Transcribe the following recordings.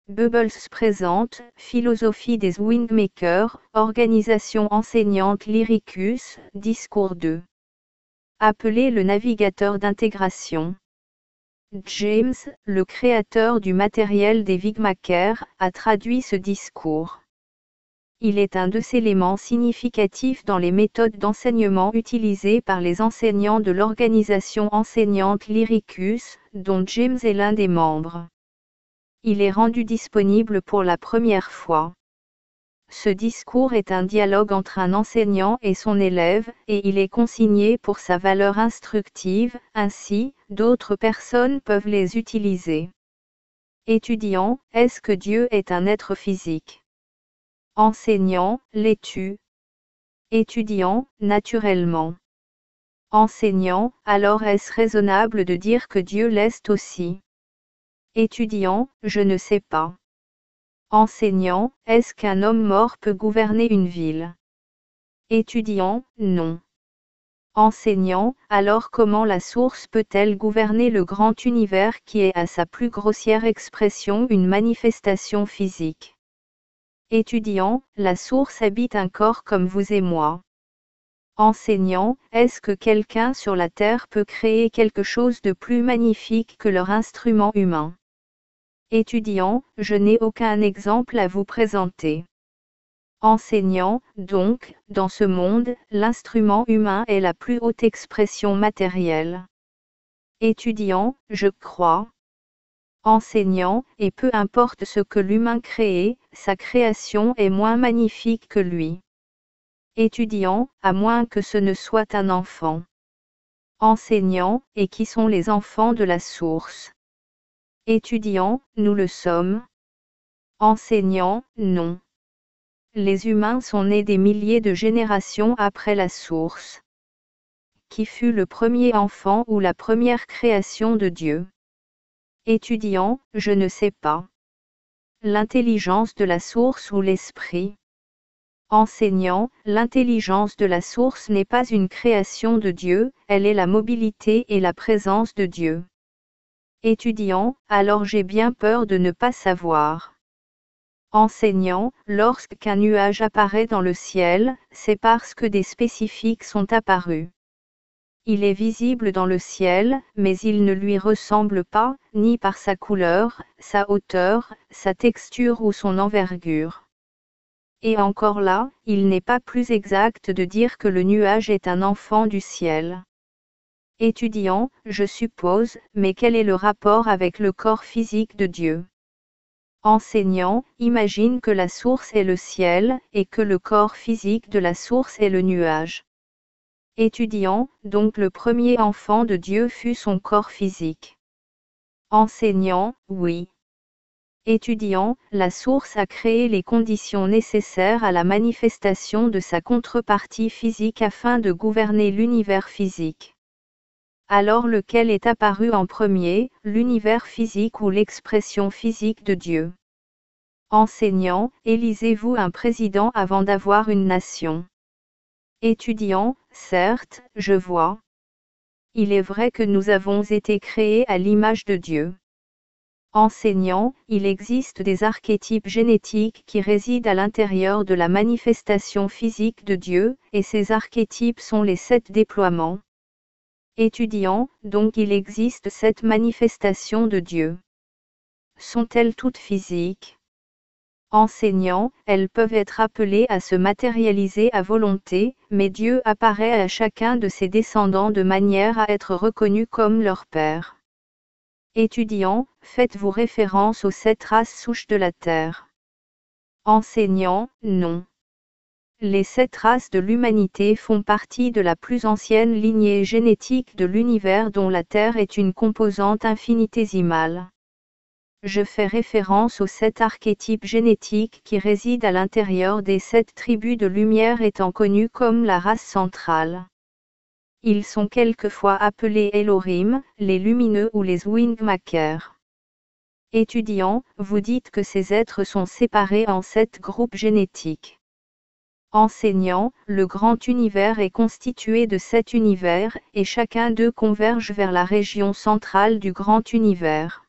Bubbles présente Philosophie des Wingmakers, organisation enseignante Lyricus, discours 2. Appelé le navigateur d'intégration. James, le créateur du matériel des Wingmakers, a traduit ce discours. Il est un de ces éléments significatifs dans les méthodes d'enseignement utilisées par les enseignants de l'organisation enseignante Lyricus, dont James est l'un des membres. Il est rendu disponible pour la première fois. Ce discours est un dialogue entre un enseignant et son élève, et il est consigné pour sa valeur instructive, ainsi, d'autres personnes peuvent les utiliser. Étudiant, est-ce que Dieu est un être physique? Enseignant, l'es-tu? Étudiant, naturellement. Enseignant, alors est-ce raisonnable de dire que Dieu l'est aussi? Étudiant, je ne sais pas. Enseignant, est-ce qu'un homme mort peut gouverner une ville? Étudiant, non. Enseignant, alors comment la source peut-elle gouverner le grand univers qui est à sa plus grossière expression une manifestation physique? Étudiant, la source habite un corps comme vous et moi. Enseignant, est-ce que quelqu'un sur la terre peut créer quelque chose de plus magnifique que leur instrument humain? Étudiant, je n'ai aucun exemple à vous présenter. Enseignant, donc, dans ce monde, l'instrument humain est la plus haute expression matérielle. Étudiant, je crois. Enseignant, et peu importe ce que l'humain crée, sa création est moins magnifique que lui. Étudiant, à moins que ce ne soit un enfant. Enseignant, et qui sont les enfants de la source? Étudiant, nous le sommes. Enseignant, non. Les humains sont nés des milliers de générations après la source. Qui fut le premier enfant ou la première création de Dieu? Étudiant, je ne sais pas. L'intelligence de la source ou l'esprit? Enseignant, l'intelligence de la source n'est pas une création de Dieu, elle est la mobilité et la présence de Dieu. Étudiant, alors j'ai bien peur de ne pas savoir. Enseignant, lorsqu'un nuage apparaît dans le ciel, c'est parce que des spécifiques sont apparus. Il est visible dans le ciel, mais il ne lui ressemble pas, ni par sa couleur, sa hauteur, sa texture ou son envergure. Et encore là, il n'est pas plus exact de dire que le nuage est un enfant du ciel. Étudiant, je suppose, mais quel est le rapport avec le corps physique de Dieu? Enseignant, imagine que la source est le ciel, et que le corps physique de la source est le nuage. Étudiant, donc le premier enfant de Dieu fut son corps physique. Enseignant, oui. Étudiant, la source a créé les conditions nécessaires à la manifestation de sa contrepartie physique afin de gouverner l'univers physique. Alors lequel est apparu en premier, l'univers physique ou l'expression physique de Dieu? Enseignant, élisez-vous un président avant d'avoir une nation? Étudiant, certes, je vois. Il est vrai que nous avons été créés à l'image de Dieu. Enseignant, il existe des archétypes génétiques qui résident à l'intérieur de la manifestation physique de Dieu, et ces archétypes sont les 7 déploiements. Étudiant, donc il existe 7 manifestations de Dieu. Sont-elles toutes physiques? Enseignant, elles peuvent être appelées à se matérialiser à volonté, mais Dieu apparaît à chacun de ses descendants de manière à être reconnu comme leur Père. Étudiant, faites-vous référence aux 7 races souches de la terre? Enseignant, non. Les 7 races de l'humanité font partie de la plus ancienne lignée génétique de l'univers dont la Terre est une composante infinitésimale. Je fais référence aux 7 archétypes génétiques qui résident à l'intérieur des 7 tribus de lumière étant connues comme la race centrale. Ils sont quelquefois appelés Elohim, les lumineux ou les Wingmakers. Étudiant, vous dites que ces êtres sont séparés en 7 groupes génétiques. Enseignant, le grand univers est constitué de 7 univers, et chacun d'eux converge vers la région centrale du grand univers.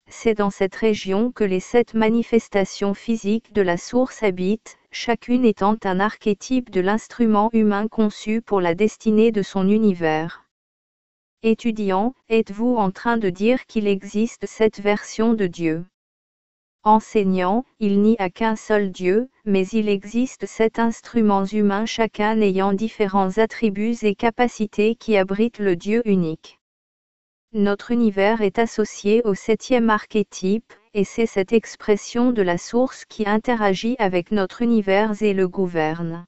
c'est dans cette région que les 7 manifestations physiques de la source habitent, chacune étant un archétype de l'instrument humain conçu pour la destinée de son univers. Étudiant, êtes-vous en train de dire qu'il existe 7 versions de Dieu? Enseignant, il n'y a qu'un seul Dieu, mais il existe 7 instruments humains chacun ayant différents attributs et capacités qui abritent le Dieu unique. Notre univers est associé au 7e archétype, et c'est cette expression de la source qui interagit avec notre univers et le gouverne.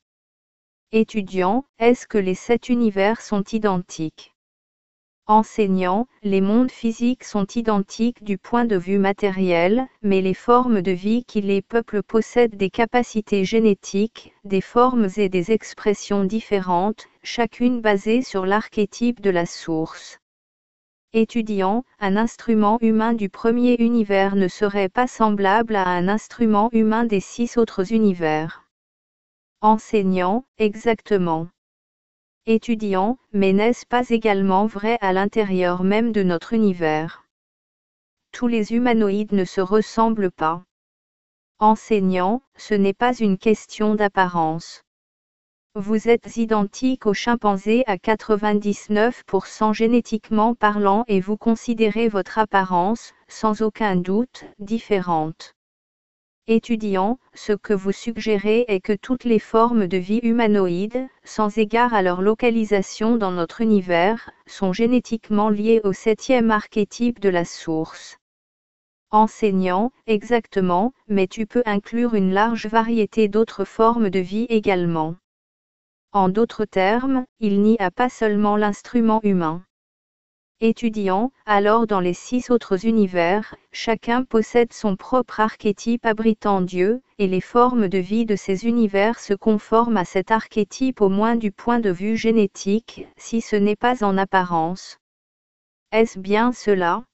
Étudiant, est-ce que les 7 univers sont identiques? Enseignant, les mondes physiques sont identiques du point de vue matériel, mais les formes de vie qui les peuplent possèdent des capacités génétiques, des formes et des expressions différentes, chacune basée sur l'archétype de la source. Étudiant, un instrument humain du premier univers ne serait pas semblable à un instrument humain des 6 autres univers. Enseignant, exactement. Étudiant, mais n'est-ce pas également vrai à l'intérieur même de notre univers? Tous les humanoïdes ne se ressemblent pas. Enseignant, ce n'est pas une question d'apparence. Vous êtes identique aux chimpanzés à 99% génétiquement parlant et vous considérez votre apparence, sans aucun doute, différente. Étudiant, ce que vous suggérez est que toutes les formes de vie humanoïdes, sans égard à leur localisation dans notre univers, sont génétiquement liées au 7e archétype de la source. Enseignant, exactement, mais tu peux inclure une large variété d'autres formes de vie également. En d'autres termes, il n'y a pas seulement l'instrument humain. Étudiant, alors dans les 6 autres univers, chacun possède son propre archétype abritant Dieu, et les formes de vie de ces univers se conforment à cet archétype au moins du point de vue génétique, si ce n'est pas en apparence. Est-ce bien cela?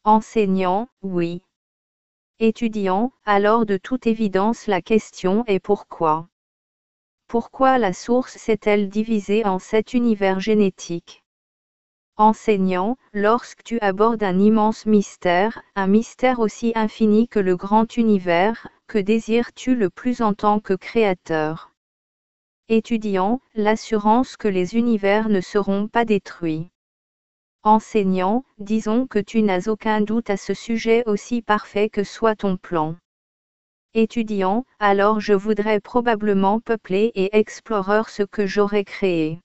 Enseignant, oui. Étudiant, alors de toute évidence la question est pourquoi? Pourquoi la source s'est-elle divisée en 7 univers génétiques? Enseignant, lorsque tu abordes un immense mystère, un mystère aussi infini que le grand univers, que désires-tu le plus en tant que créateur? Étudiant, l'assurance que les univers ne seront pas détruits. Enseignant, disons que tu n'as aucun doute à ce sujet aussi parfait que soit ton plan. Étudiant, alors je voudrais probablement peupler et explorer ce que j'aurais créé.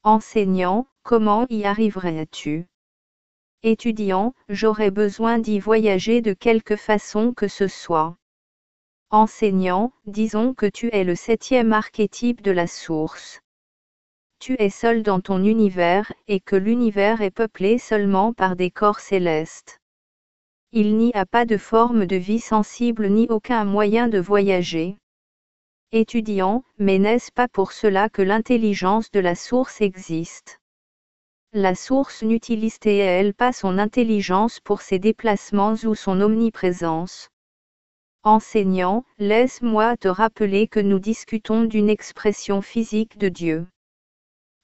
Enseignant, comment y arriverais-tu? Étudiant, j'aurais besoin d'y voyager de quelque façon que ce soit. Enseignant, disons que tu es le 7e archétype de la source. Tu es seul dans ton univers, et que l'univers est peuplé seulement par des corps célestes. Il n'y a pas de forme de vie sensible ni aucun moyen de voyager. Étudiant, mais n'est-ce pas pour cela que l'intelligence de la source existe? La source n'utilise-t-elle pas son intelligence pour ses déplacements ou son omniprésence? Enseignant, laisse-moi te rappeler que nous discutons d'une expression physique de Dieu.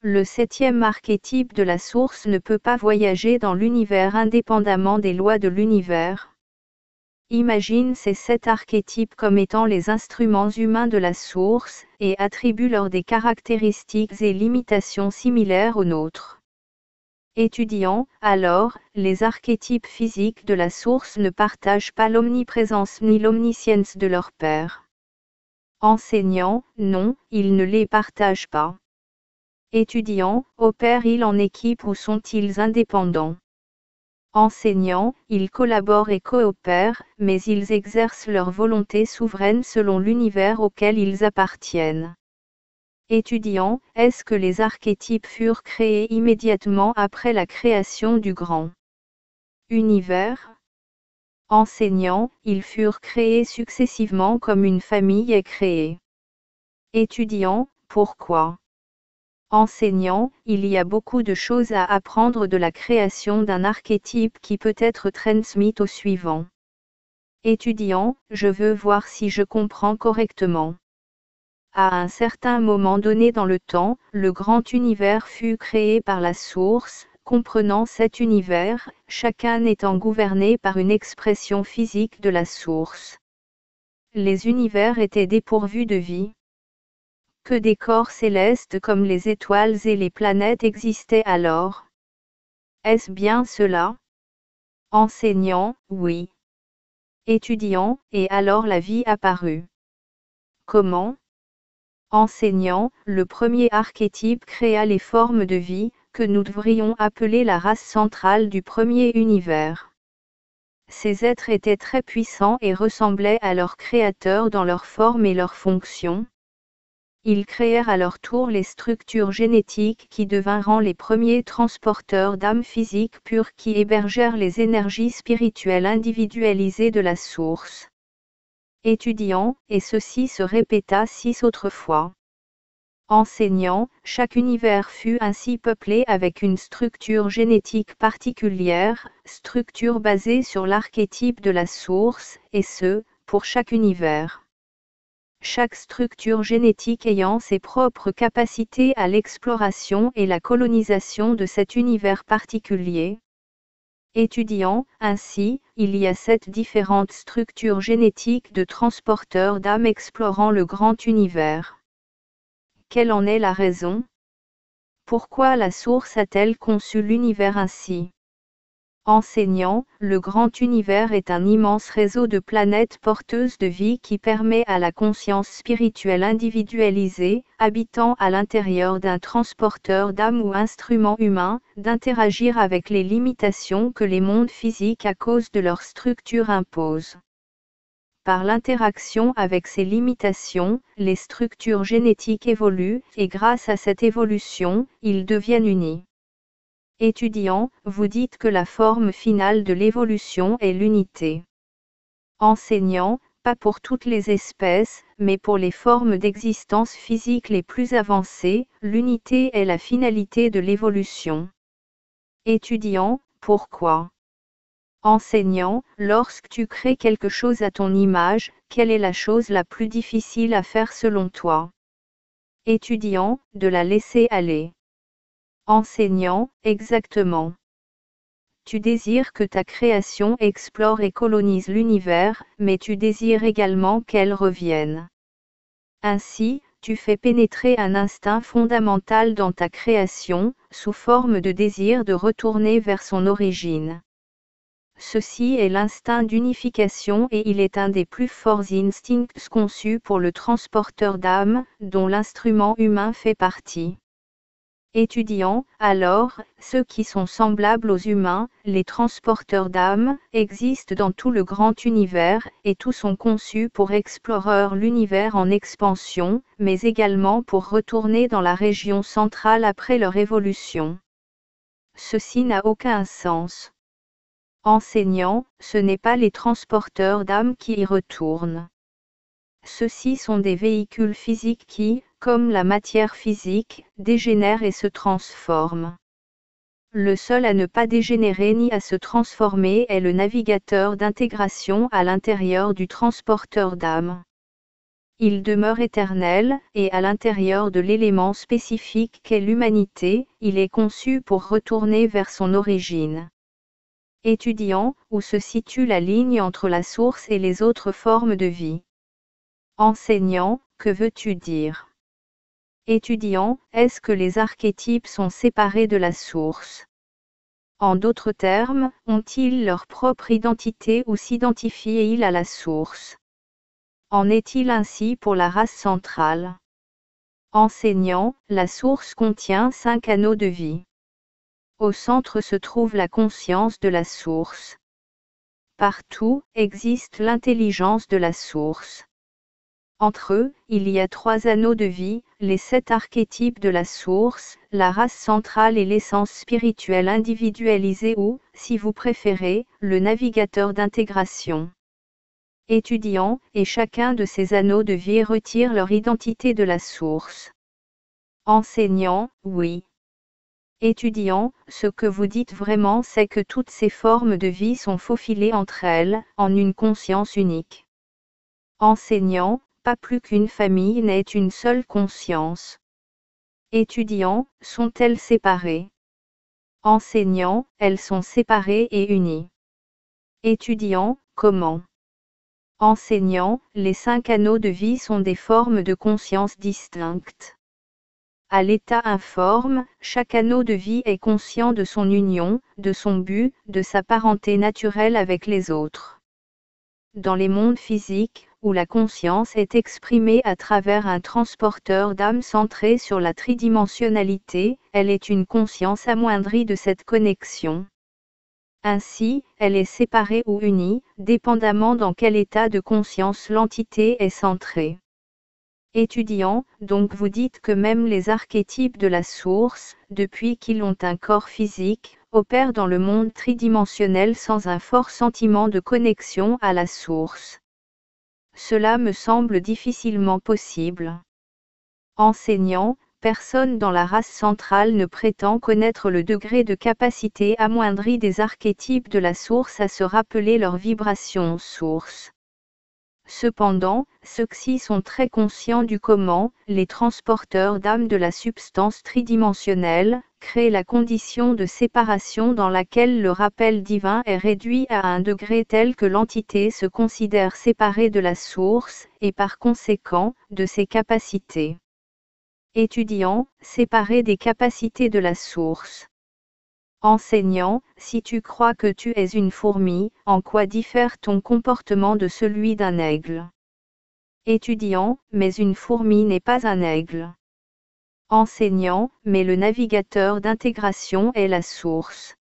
Le 7e archétype de la source ne peut pas voyager dans l'univers indépendamment des lois de l'univers. Imagine ces 7 archétypes comme étant les instruments humains de la source, et attribue-leur des caractéristiques et limitations similaires aux nôtres. Étudiant, alors, les archétypes physiques de la source ne partagent pas l'omniprésence ni l'omniscience de leur père. Enseignant, non, ils ne les partagent pas. Étudiant, opèrent-ils en équipe ou sont-ils indépendants? Enseignant, ils collaborent et coopèrent, mais ils exercent leur volonté souveraine selon l'univers auquel ils appartiennent. Étudiant, est-ce que les archétypes furent créés immédiatement après la création du grand univers? Enseignant, ils furent créés successivement comme une famille est créée. Étudiant, pourquoi? Enseignant, il y a beaucoup de choses à apprendre de la création d'un archétype qui peut être transmis au suivant. Étudiant, je veux voir si je comprends correctement. À un certain moment donné dans le temps, le grand univers fut créé par la source, comprenant 7 univers, chacun étant gouverné par une expression physique de la source. Les univers étaient dépourvus de vie. Que des corps célestes comme les étoiles et les planètes existaient alors. Est-ce bien cela? Enseignant, oui. Étudiant, et alors la vie apparut. Comment? Enseignant, le premier archétype créa les formes de vie, que nous devrions appeler la race centrale du premier univers. Ces êtres étaient très puissants et ressemblaient à leur créateur dans leur forme et leur fonction. Ils créèrent à leur tour les structures génétiques qui devinrent les premiers transporteurs d'âmes physiques pures qui hébergèrent les énergies spirituelles individualisées de la source. Étudiant, et ceci se répéta 6 autres fois. Enseignant, chaque univers fut ainsi peuplé avec une structure génétique particulière, structure basée sur l'archétype de la source, et ce, pour chaque univers. Chaque structure génétique ayant ses propres capacités à l'exploration et la colonisation de cet univers particulier. Étudiant, ainsi, il y a 7 différentes structures génétiques de transporteurs d'âmes explorant le grand univers. Quelle en est la raison? Pourquoi la source a-t-elle conçu l'univers ainsi? Enseignant, le grand univers est un immense réseau de planètes porteuses de vie qui permet à la conscience spirituelle individualisée, habitant à l'intérieur d'un transporteur d'âme ou instrument humain, d'interagir avec les limitations que les mondes physiques à cause de leur structure imposent. Par l'interaction avec ces limitations, les structures génétiques évoluent, et grâce à cette évolution, ils deviennent unis. Étudiant, vous dites que la forme finale de l'évolution est l'unité. Enseignant, pas pour toutes les espèces, mais pour les formes d'existence physique les plus avancées, l'unité est la finalité de l'évolution. Étudiant, pourquoi? Enseignant, lorsque tu crées quelque chose à ton image, quelle est la chose la plus difficile à faire selon toi? Étudiant, de la laisser aller. Enseignant, exactement. Tu désires que ta création explore et colonise l'univers, mais tu désires également qu'elle revienne. Ainsi, tu fais pénétrer un instinct fondamental dans ta création, sous forme de désir de retourner vers son origine. Ceci est l'instinct d'unification et il est un des plus forts instincts conçus pour le transporteur d'âme, dont l'instrument humain fait partie. Étudiant, alors, ceux qui sont semblables aux humains, les transporteurs d'âme, existent dans tout le grand univers, et tous sont conçus pour explorer l'univers en expansion, mais également pour retourner dans la région centrale après leur évolution. Ceci n'a aucun sens. Enseignant, ce n'est pas les transporteurs d'âme qui y retournent. Ceux-ci sont des véhicules physiques qui, comme la matière physique, dégénèrent et se transforment. Le seul à ne pas dégénérer ni à se transformer est le navigateur d'intégration à l'intérieur du transporteur d'âme. Il demeure éternel, et à l'intérieur de l'élément spécifique qu'est l'humanité, il est conçu pour retourner vers son origine. Étudiant, où se situe la ligne entre la source et les autres formes de vie? Enseignant, que veux-tu dire? Étudiant, est-ce que les archétypes sont séparés de la source? En d'autres termes, ont-ils leur propre identité ou s'identifient-ils à la source? En est-il ainsi pour la race centrale? Enseignant, la source contient 5 anneaux de vie. Au centre se trouve la conscience de la source. Partout, existe l'intelligence de la source. Entre eux, il y a 3 anneaux de vie, les 7 archétypes de la source, la race centrale et l'essence spirituelle individualisée ou, si vous préférez, le navigateur d'intégration. Étudiant, et chacun de ces anneaux de vie retire leur identité de la source. Enseignant, oui. Étudiant, ce que vous dites vraiment c'est que toutes ces formes de vie sont faufilées entre elles, en une conscience unique. Enseignant, pas plus qu'une famille n'est une seule conscience. Étudiant, sont-elles séparées? Enseignant, elles sont séparées et unies. Étudiant, comment? Enseignant, les 5 anneaux de vie sont des formes de conscience distinctes. À l'état informe, chaque anneau de vie est conscient de son union, de son but, de sa parenté naturelle avec les autres. Dans les mondes physiques, où la conscience est exprimée à travers un transporteur d'âme centré sur la tridimensionnalité, elle est une conscience amoindrie de cette connexion. Ainsi, elle est séparée ou unie, dépendamment dans quel état de conscience l'entité est centrée. Étudiant, donc vous dites que même les archétypes de la source, depuis qu'ils ont un corps physique, opèrent dans le monde tridimensionnel sans un fort sentiment de connexion à la source. Cela me semble difficilement possible. Enseignant, personne dans la race centrale ne prétend connaître le degré de capacité amoindrie des archétypes de la source à se rappeler leur vibration source. Cependant, ceux-ci sont très conscients du comment, les transporteurs d'âme de la substance tridimensionnelle, créent la condition de séparation dans laquelle le rappel divin est réduit à un degré tel que l'entité se considère séparée de la source, et par conséquent, de ses capacités. Étudiant, séparé des capacités de la source. Enseignant, si tu crois que tu es une fourmi, en quoi diffère ton comportement de celui d'un aigle? Étudiant, mais une fourmi n'est pas un aigle. Enseignant, mais le navigateur d'intégration est la source.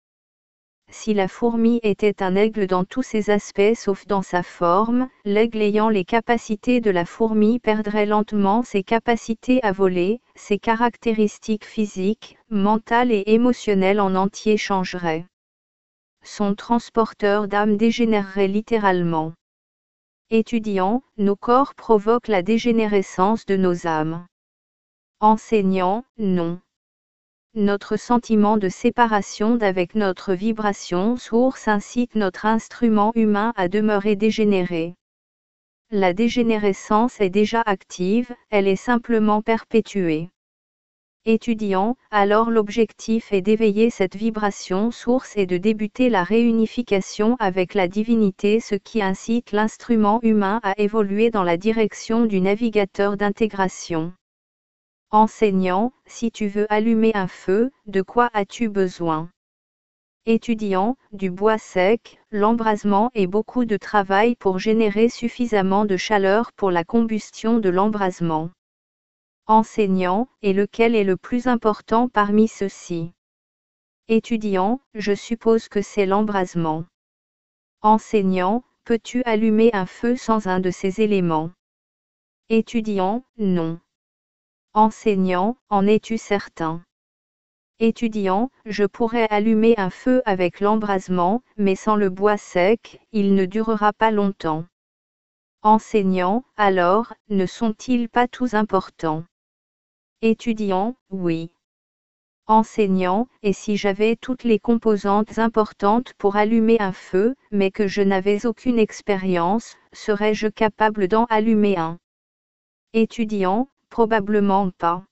Si la fourmi était un aigle dans tous ses aspects sauf dans sa forme, l'aigle ayant les capacités de la fourmi perdrait lentement ses capacités à voler, ses caractéristiques physiques, mentales et émotionnelles en entier changeraient. Son transporteur d'âme dégénérerait littéralement. Étudiant, nos corps provoquent la dégénérescence de nos âmes. Enseignant, non. Notre sentiment de séparation d'avec notre vibration source incite notre instrument humain à demeurer dégénéré. La dégénérescence est déjà active, elle est simplement perpétuée. Étudiant, alors l'objectif est d'éveiller cette vibration source et de débuter la réunification avec la divinité, ce qui incite l'instrument humain à évoluer dans la direction du navigateur d'intégration. Enseignant, si tu veux allumer un feu, de quoi as-tu besoin? Étudiant, du bois sec, l'embrasement et beaucoup de travail pour générer suffisamment de chaleur pour la combustion de l'embrasement. Enseignant, et lequel est le plus important parmi ceux-ci? Étudiant, je suppose que c'est l'embrasement. Enseignant, peux-tu allumer un feu sans un de ces éléments? Étudiant, non. Enseignant, en es-tu certain? Étudiant, je pourrais allumer un feu avec l'embrasement, mais sans le bois sec, il ne durera pas longtemps. Enseignant, alors, ne sont-ils pas tous importants? Étudiant, oui. Enseignant, et si j'avais toutes les composantes importantes pour allumer un feu, mais que je n'avais aucune expérience, serais-je capable d'en allumer un? Étudiant, probablement pas.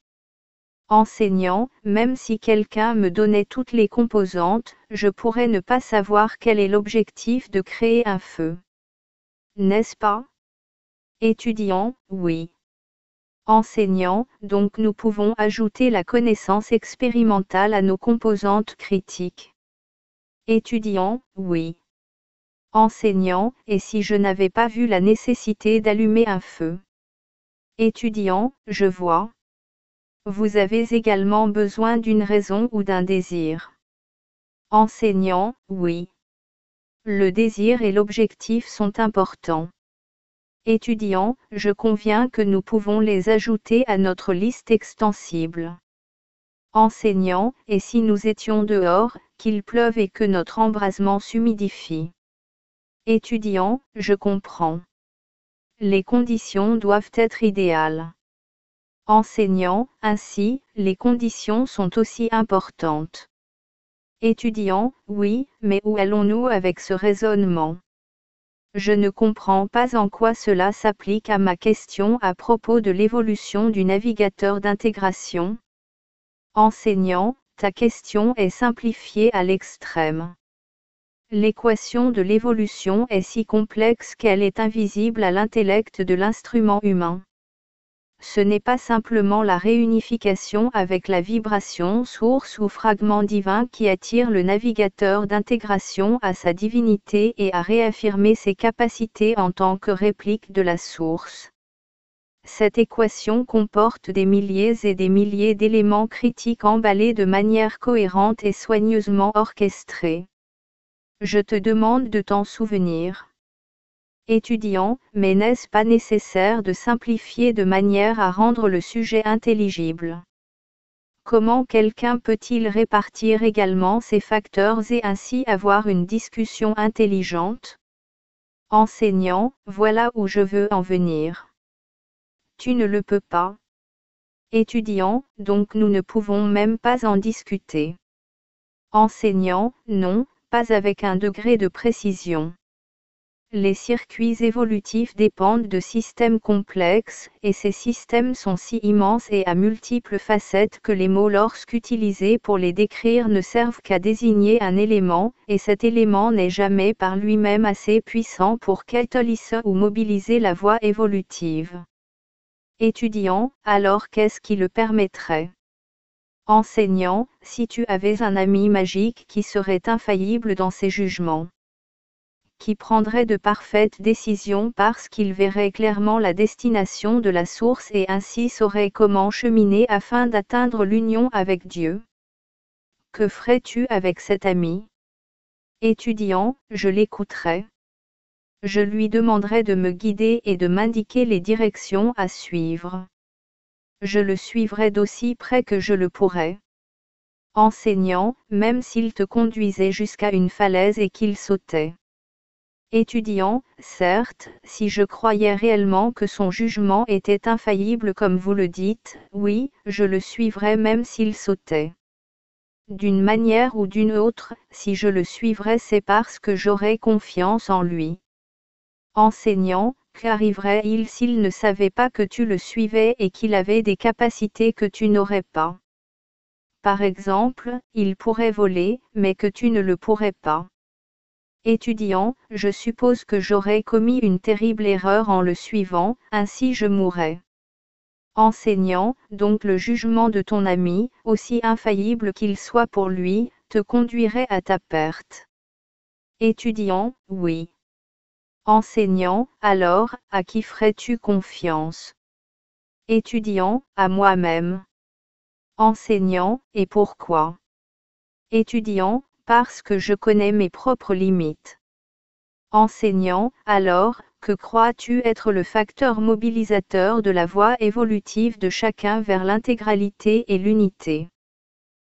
Enseignant, même si quelqu'un me donnait toutes les composantes, je pourrais ne pas savoir quel est l'objectif de créer un feu. N'est-ce pas? Étudiant, oui. Enseignant, donc nous pouvons ajouter la connaissance expérimentale à nos composantes critiques. Étudiant, oui. Enseignant, et si je n'avais pas vu la nécessité d'allumer un feu? Étudiant, je vois. Vous avez également besoin d'une raison ou d'un désir. Enseignant, oui. Le désir et l'objectif sont importants. Étudiant, je conviens que nous pouvons les ajouter à notre liste extensible. Enseignant, et si nous étions dehors, qu'il pleuve et que notre embrasement s'humidifie? Étudiant, je comprends. Les conditions doivent être idéales. Enseignant, ainsi, les conditions sont aussi importantes. Étudiant, oui, mais où allons-nous avec ce raisonnement? Je ne comprends pas en quoi cela s'applique à ma question à propos de l'évolution du navigateur d'intégration. Enseignant, ta question est simplifiée à l'extrême. L'équation de l'évolution est si complexe qu'elle est invisible à l'intellect de l'instrument humain. Ce n'est pas simplement la réunification avec la vibration source ou fragment divin qui attire le navigateur d'intégration à sa divinité et à réaffirmer ses capacités en tant que réplique de la source. Cette équation comporte des milliers et des milliers d'éléments critiques emballés de manière cohérente et soigneusement orchestrée. Je te demande de t'en souvenir. Étudiant, mais n'est-ce pas nécessaire de simplifier de manière à rendre le sujet intelligible? Comment quelqu'un peut-il répartir également ces facteurs et ainsi avoir une discussion intelligente? Enseignant, voilà où je veux en venir. Tu ne le peux pas. Étudiant, donc nous ne pouvons même pas en discuter. Enseignant, non, pas avec un degré de précision. Les circuits évolutifs dépendent de systèmes complexes, et ces systèmes sont si immenses et à multiples facettes que les mots lorsqu'utilisés pour les décrire ne servent qu'à désigner un élément, et cet élément n'est jamais par lui-même assez puissant pour catalyser ou mobiliser la voie évolutive. Étudiant, alors qu'est-ce qui le permettrait? Enseignant, si tu avais un ami magique qui serait infaillible dans ses jugements, qui prendrait de parfaites décisions parce qu'il verrait clairement la destination de la source et ainsi saurait comment cheminer afin d'atteindre l'union avec Dieu. Que ferais-tu avec cet ami? Étudiant, je l'écouterais. Je lui demanderais de me guider et de m'indiquer les directions à suivre. Je le suivrai d'aussi près que je le pourrais. Enseignant, même s'il te conduisait jusqu'à une falaise et qu'il sautait. Étudiant, certes, si je croyais réellement que son jugement était infaillible comme vous le dites, oui, je le suivrais même s'il sautait. D'une manière ou d'une autre, si je le suivrais c'est parce que j'aurais confiance en lui. Enseignant, qu'arriverait-il s'il ne savait pas que tu le suivais et qu'il avait des capacités que tu n'aurais pas? Par exemple, il pourrait voler, mais que tu ne le pourrais pas. Étudiant, je suppose que j'aurais commis une terrible erreur en le suivant, ainsi je mourrais. Enseignant, donc le jugement de ton ami, aussi infaillible qu'il soit pour lui, te conduirait à ta perte. Étudiant, oui. Enseignant, alors, à qui ferais-tu confiance? Étudiant, à moi-même. Enseignant, et pourquoi? Étudiant, parce que je connais mes propres limites. Enseignant, alors, que crois-tu être le facteur mobilisateur de la voie évolutive de chacun vers l'intégralité et l'unité?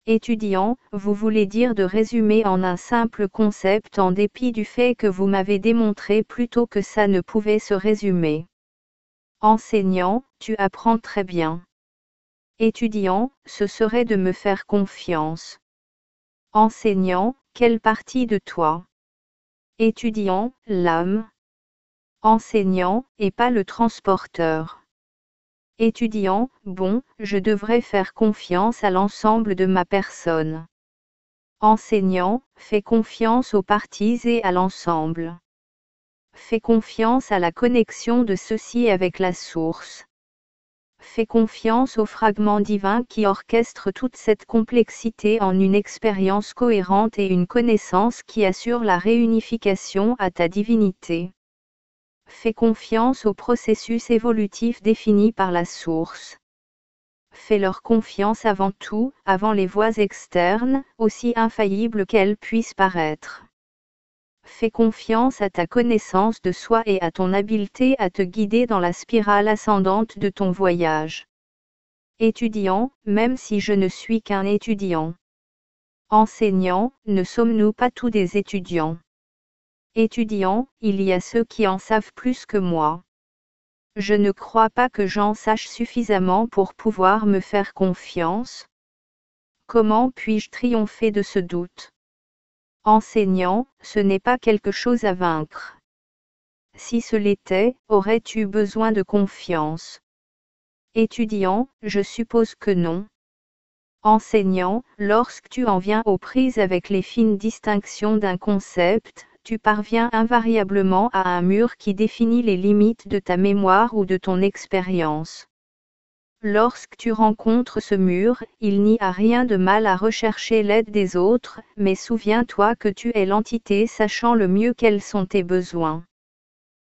Étudiant, vous voulez dire de résumer en un simple concept en dépit du fait que vous m'avez démontré plus tôt que ça ne pouvait se résumer. Enseignant, tu apprends très bien. Étudiant, ce serait de me faire confiance. Enseignant, quelle partie de toi? Étudiant, l'âme. Enseignant, et pas le transporteur. Étudiant, bon, je devrais faire confiance à l'ensemble de ma personne. Enseignant, fais confiance aux parties et à l'ensemble. Fais confiance à la connexion de ceci avec la source. Fais confiance au fragment divin qui orchestre toute cette complexité en une expérience cohérente et une connaissance qui assure la réunification à ta divinité. Fais confiance au processus évolutif défini par la source. Fais leur confiance avant tout, avant les voies externes, aussi infaillibles qu'elles puissent paraître. Fais confiance à ta connaissance de soi et à ton habileté à te guider dans la spirale ascendante de ton voyage. Étudiant, même si je ne suis qu'un étudiant. Enseignant, ne sommes-nous pas tous des étudiants? Étudiant, il y a ceux qui en savent plus que moi. Je ne crois pas que j'en sache suffisamment pour pouvoir me faire confiance. Comment puis-je triompher de ce doute? Enseignant, ce n'est pas quelque chose à vaincre. Si ce l'était, aurais-tu besoin de confiance? Étudiant, je suppose que non. Enseignant, lorsque tu en viens aux prises avec les fines distinctions d'un concept, tu parviens invariablement à un mur qui définit les limites de ta mémoire ou de ton expérience. Lorsque tu rencontres ce mur, il n'y a rien de mal à rechercher l'aide des autres, mais souviens-toi que tu es l'entité sachant le mieux quels sont tes besoins.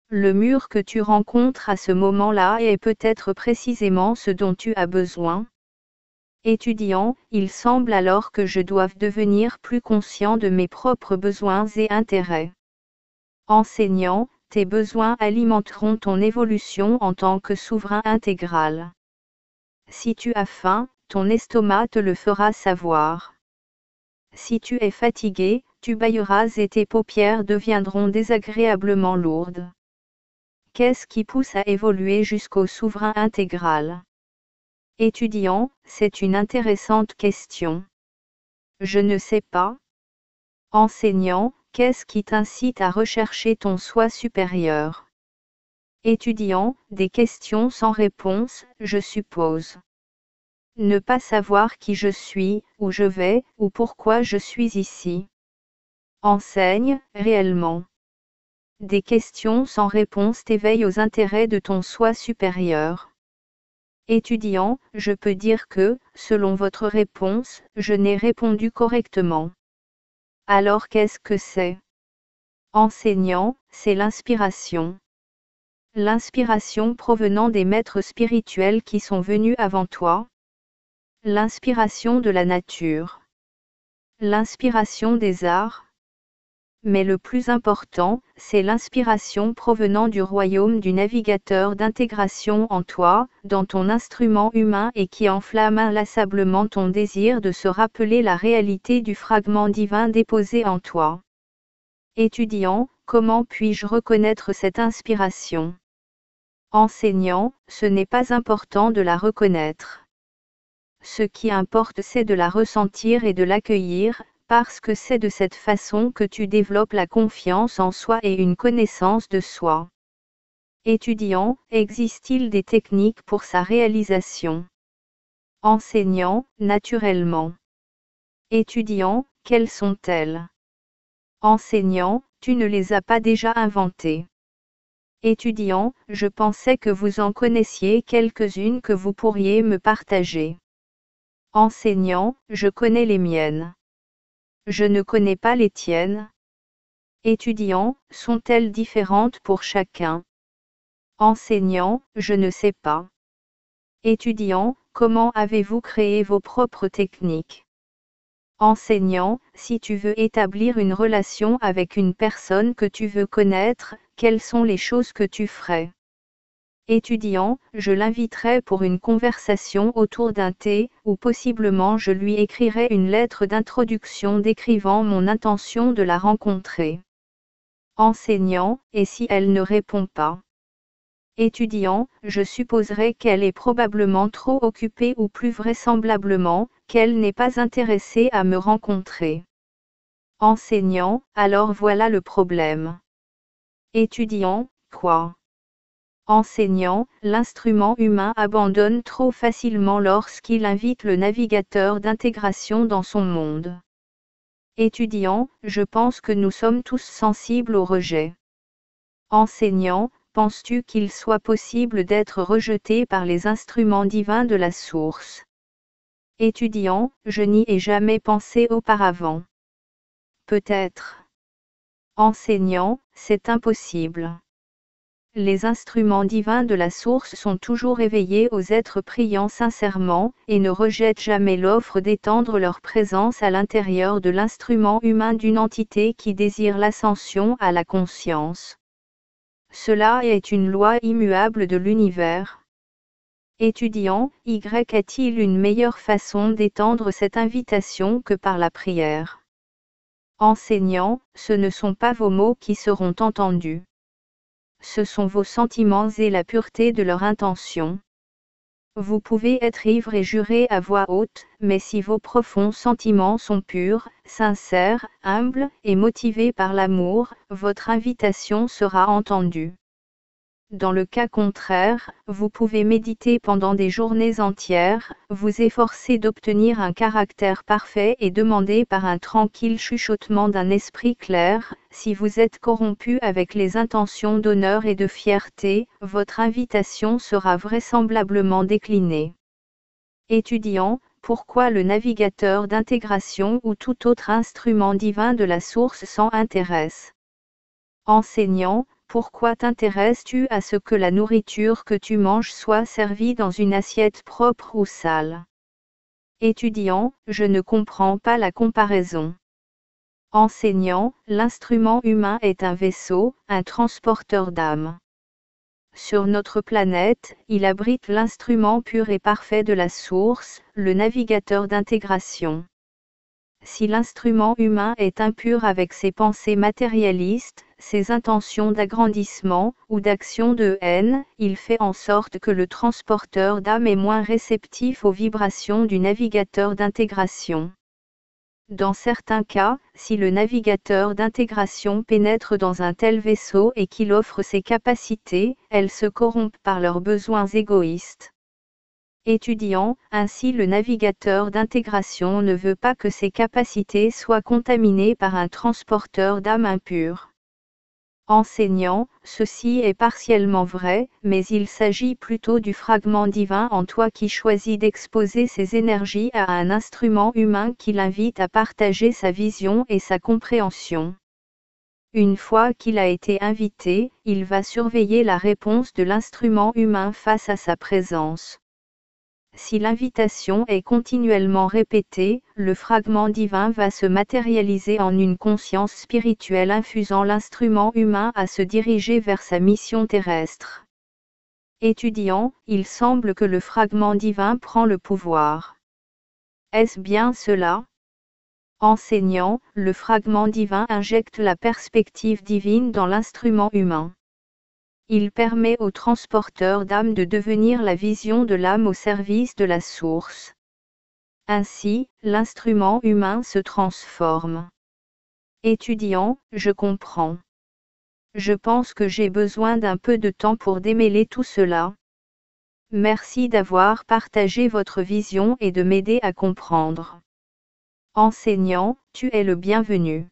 Le mur que tu rencontres à ce moment-là est peut-être précisément ce dont tu as besoin. Étudiant, il semble alors que je doive devenir plus conscient de mes propres besoins et intérêts. Enseignant, tes besoins alimenteront ton évolution en tant que souverain intégral. Si tu as faim, ton estomac te le fera savoir. Si tu es fatigué, tu bâilleras et tes paupières deviendront désagréablement lourdes. Qu'est-ce qui pousse à évoluer jusqu'au souverain intégral? Étudiant, c'est une intéressante question. Je ne sais pas. Enseignant, qu'est-ce qui t'incite à rechercher ton soi supérieur? Étudiant, des questions sans réponse, je suppose. Ne pas savoir qui je suis, où je vais, ou pourquoi je suis ici. Enseigne, réellement. Des questions sans réponse t'éveillent aux intérêts de ton soi supérieur. Étudiant, je peux dire que, selon votre réponse, je n'ai répondu correctement. Alors qu'est-ce que c'est? Enseignant, c'est l'inspiration. L'inspiration provenant des maîtres spirituels qui sont venus avant toi. L'inspiration de la nature. L'inspiration des arts. Mais le plus important, c'est l'inspiration provenant du royaume du navigateur d'intégration en toi, dans ton instrument humain et qui enflamme inlassablement ton désir de se rappeler la réalité du fragment divin déposé en toi. Étudiant, comment puis-je reconnaître cette inspiration? Enseignant, ce n'est pas important de la reconnaître. Ce qui importe c'est de la ressentir et de l'accueillir, parce que c'est de cette façon que tu développes la confiance en soi et une connaissance de soi. Étudiant, existe-t-il des techniques pour sa réalisation? Enseignant, naturellement. Étudiant, quelles sont-elles? Enseignant, tu ne les as pas déjà inventées. Étudiant, je pensais que vous en connaissiez quelques-unes que vous pourriez me partager. Enseignant, je connais les miennes. Je ne connais pas les tiennes. Étudiant, sont-elles différentes pour chacun? Enseignant, je ne sais pas. Étudiant, comment avez-vous créé vos propres techniques? Enseignant, si tu veux établir une relation avec une personne que tu veux connaître, quelles sont les choses que tu ferais? Étudiant, je l'inviterai pour une conversation autour d'un thé, ou possiblement je lui écrirai une lettre d'introduction décrivant mon intention de la rencontrer. Enseignant, et si elle ne répond pas? Étudiant, je supposerai qu'elle est probablement trop occupée ou plus vraisemblablement, qu'elle n'est pas intéressée à me rencontrer. Enseignant, alors voilà le problème. Étudiant, quoi? Enseignant, l'instrument humain abandonne trop facilement lorsqu'il invite le navigateur d'intégration dans son monde. Étudiant, je pense que nous sommes tous sensibles au rejet. Enseignant, penses-tu qu'il soit possible d'être rejeté par les instruments divins de la source? Étudiant, je n'y ai jamais pensé auparavant. Peut-être. Enseignant, c'est impossible. Les instruments divins de la source sont toujours éveillés aux êtres priant sincèrement, et ne rejettent jamais l'offre d'étendre leur présence à l'intérieur de l'instrument humain d'une entité qui désire l'ascension à la conscience. Cela est une loi immuable de l'univers. Étudiant, y a-t-il une meilleure façon d'étendre cette invitation que par la prière? Enseignant, ce ne sont pas vos mots qui seront entendus. Ce sont vos sentiments et la pureté de leur intention. Vous pouvez être ivre et jurer à voix haute, mais si vos profonds sentiments sont purs, sincères, humbles et motivés par l'amour, votre invitation sera entendue. Dans le cas contraire, vous pouvez méditer pendant des journées entières, vous efforcer d'obtenir un caractère parfait et demander par un tranquille chuchotement d'un esprit clair, si vous êtes corrompu avec les intentions d'honneur et de fierté, votre invitation sera vraisemblablement déclinée. Étudiant, pourquoi le navigateur d'intégration ou tout autre instrument divin de la source s'en intéresse? Enseignant, pourquoi t'intéresses-tu à ce que la nourriture que tu manges soit servie dans une assiette propre ou sale? Étudiant, je ne comprends pas la comparaison. Enseignant, l'instrument humain est un vaisseau, un transporteur d'âme. Sur notre planète, il abrite l'instrument pur et parfait de la source, le navigateur d'intégration. Si l'instrument humain est impur avec ses pensées matérialistes, ses intentions d'agrandissement ou d'action de haine, il fait en sorte que le transporteur d'âme est moins réceptif aux vibrations du navigateur d'intégration. Dans certains cas, si le navigateur d'intégration pénètre dans un tel vaisseau et qu'il offre ses capacités, elles se corrompent par leurs besoins égoïstes. Étudiant, ainsi le navigateur d'intégration ne veut pas que ses capacités soient contaminées par un transporteur d'âme impur. Enseignant, ceci est partiellement vrai, mais il s'agit plutôt du fragment divin en toi qui choisit d'exposer ses énergies à un instrument humain qui l'invite à partager sa vision et sa compréhension. Une fois qu'il a été invité, il va surveiller la réponse de l'instrument humain face à sa présence. Si l'invitation est continuellement répétée, le fragment divin va se matérialiser en une conscience spirituelle infusant l'instrument humain à se diriger vers sa mission terrestre. Étudiant, il semble que le fragment divin prend le pouvoir. Est-ce bien cela? Enseignant, le fragment divin injecte la perspective divine dans l'instrument humain. Il permet au transporteur d'âme de devenir la vision de l'âme au service de la source. Ainsi, l'instrument humain se transforme. Étudiant, je comprends. Je pense que j'ai besoin d'un peu de temps pour démêler tout cela. Merci d'avoir partagé votre vision et de m'aider à comprendre. Enseignant, tu es le bienvenu.